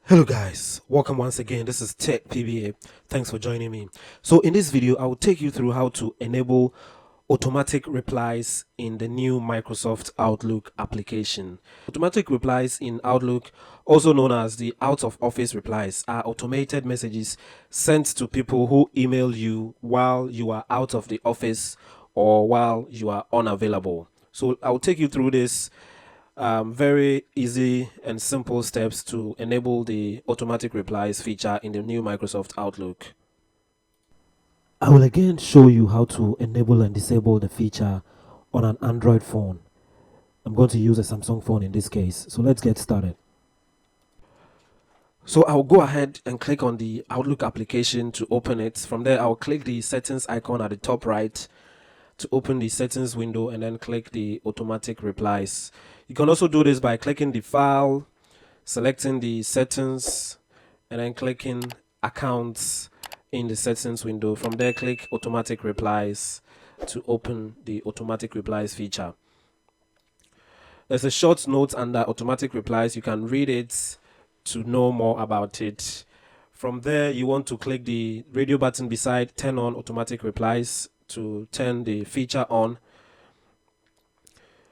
Hello guys, welcome once again. This is Tech PBA. Thanks for joining me. So in this video, I will take you through how to enable automatic replies in the new Microsoft Outlook application. Automatic replies in Outlook, also known as the out of office replies, are automated messages sent to people who email you while you are out of the office or while you are unavailable. So I'll take you through this very easy and simple steps to enable the automatic replies feature in the new Microsoft Outlook. I will again show you how to enable and disable the feature on an Android phone. I'm going to use a Samsung phone in this case. So let's get started. So I'll go ahead and click on the Outlook application to open it. From there, I'll click the settings icon at the top right to open the settings window and then click the automatic replies. You can also do this by clicking the file, selecting the settings, and then clicking accounts in the settings window. From there, click automatic replies to open the automatic replies feature. There's a short note under automatic replies. You can read it to know more about it. From there, you want to click the radio button beside turn on automatic replies to turn the feature on.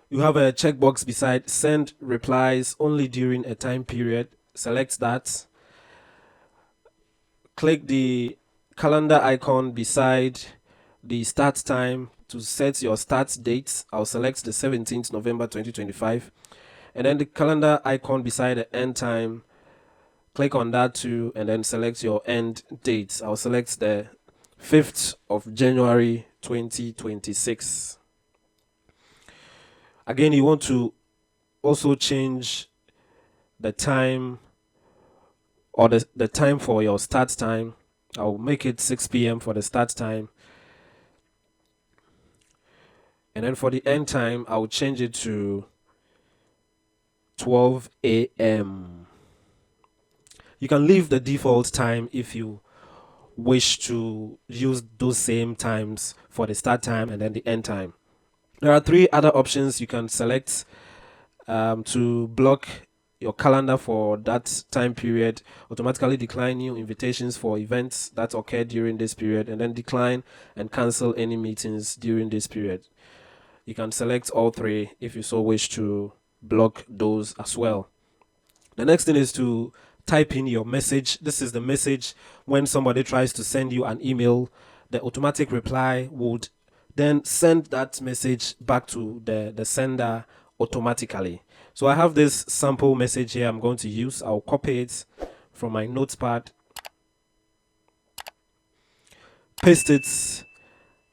You have a checkbox beside send replies only during a time period. Select that. Click the calendar icon beside the start time to set your start date. I'll select the 17th November 2025. And then the calendar icon beside the end time. Click on that too and then select your end date. I'll select the 5th of January 2026. Again, you want to also change the time or the time for your start time. I'll make it 6 p.m. for the start time. And then for the end time, I'll change it to 12 a.m. You can leave the default time if you wish to use those same times for the start time and then the end time. There are three other options you can select to block your calendar for that time period, automatically decline new invitations for events that occur during this period, and then decline and cancel any meetings during this period. You can select all three if you so wish to block those as well. The next thing is to type in your message. This is the message when somebody tries to send you an email. The automatic reply would then send that message back to the sender automatically. So I have this sample message here I'm going to use. I'll copy it from my notepad, paste it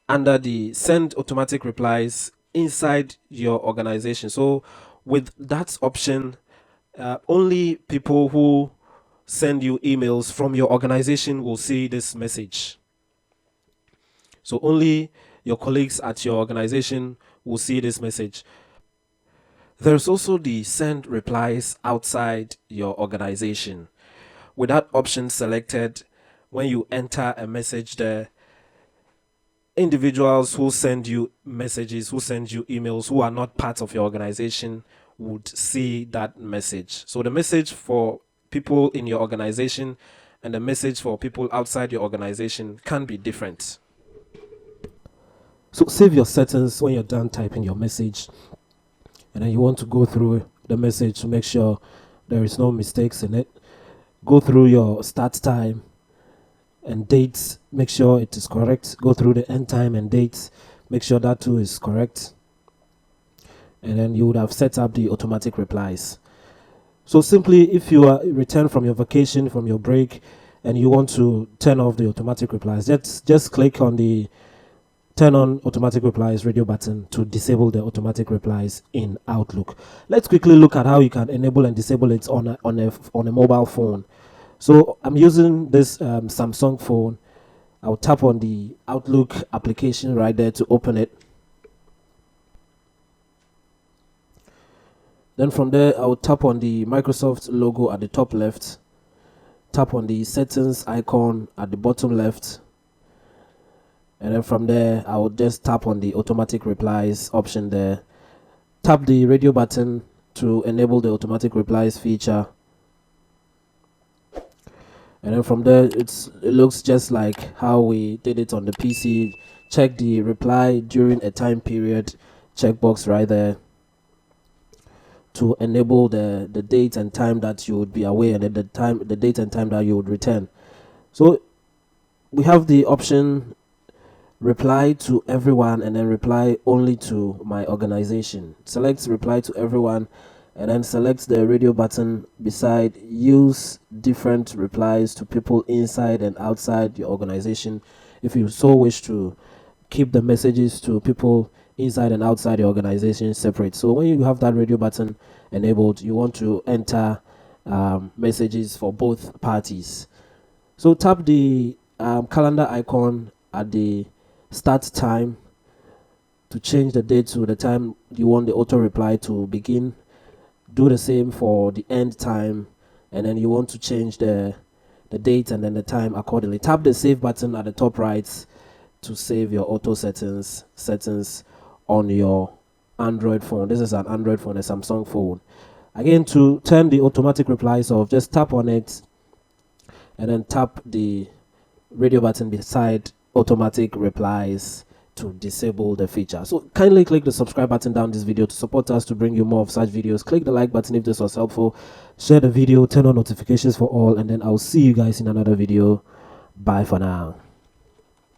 under the send automatic replies inside your organization. So with that option, only people who send you emails from your organization will see this message. So only your colleagues at your organization will see this message. There's also the send replies outside your organization. With that option selected, when you enter a message there, individuals who send you messages, who send you emails, who are not part of your organization would see that message. So the message for people in your organization and the message for people outside your organization can be different. So save your settings when you're done typing your message, and then you want to go through the message to make sure there is no mistakes in it. Go through your start time and dates, make sure it is correct. Go through the end time and dates, make sure that too is correct. And then you would have set up the automatic replies. So simply, if you are returned from your vacation, from your break, and you want to turn off the automatic replies, just click on the turn on automatic replies radio button to disable the automatic replies in Outlook. Let's quickly look at how you can enable and disable it on a mobile phone. So I'm using this Samsung phone. I'll tap on the Outlook application right there to open it. Then from there, I'll tap on the Microsoft logo at the top left, tap on the settings icon at the bottom left, and then from there, I'll just tap on the automatic replies option there, tap the radio button to enable the automatic replies feature, and then from there it looks just like how we did it on the PC. Check the reply during a time period checkbox right there to enable the date and time that you would be away, and then the date and time that you would return. So we have the option reply to everyone and then reply only to my organization. Select reply to everyone and then select the radio button beside use different replies to people inside and outside your organization if you so wish to keep the messages to people inside and outside your organization separate. So when you have that radio button enabled, you want to enter messages for both parties. So tap the calendar icon at the start time to change the date to the time you want the auto reply to begin. Do the same for the end time, and then you want to change the date and then the time accordingly. Tap the save button at the top right to save your auto settings on your Android phone. This is an Android phone, a Samsung phone. Again, to turn the automatic replies off, just tap on it and then tap the radio button beside automatic replies to disable the feature. So kindly click the subscribe button down this video to support us to bring you more of such videos. Click the like button if this was helpful. Share the video, turn on notifications for all, and then I'll see you guys in another video. Bye for now.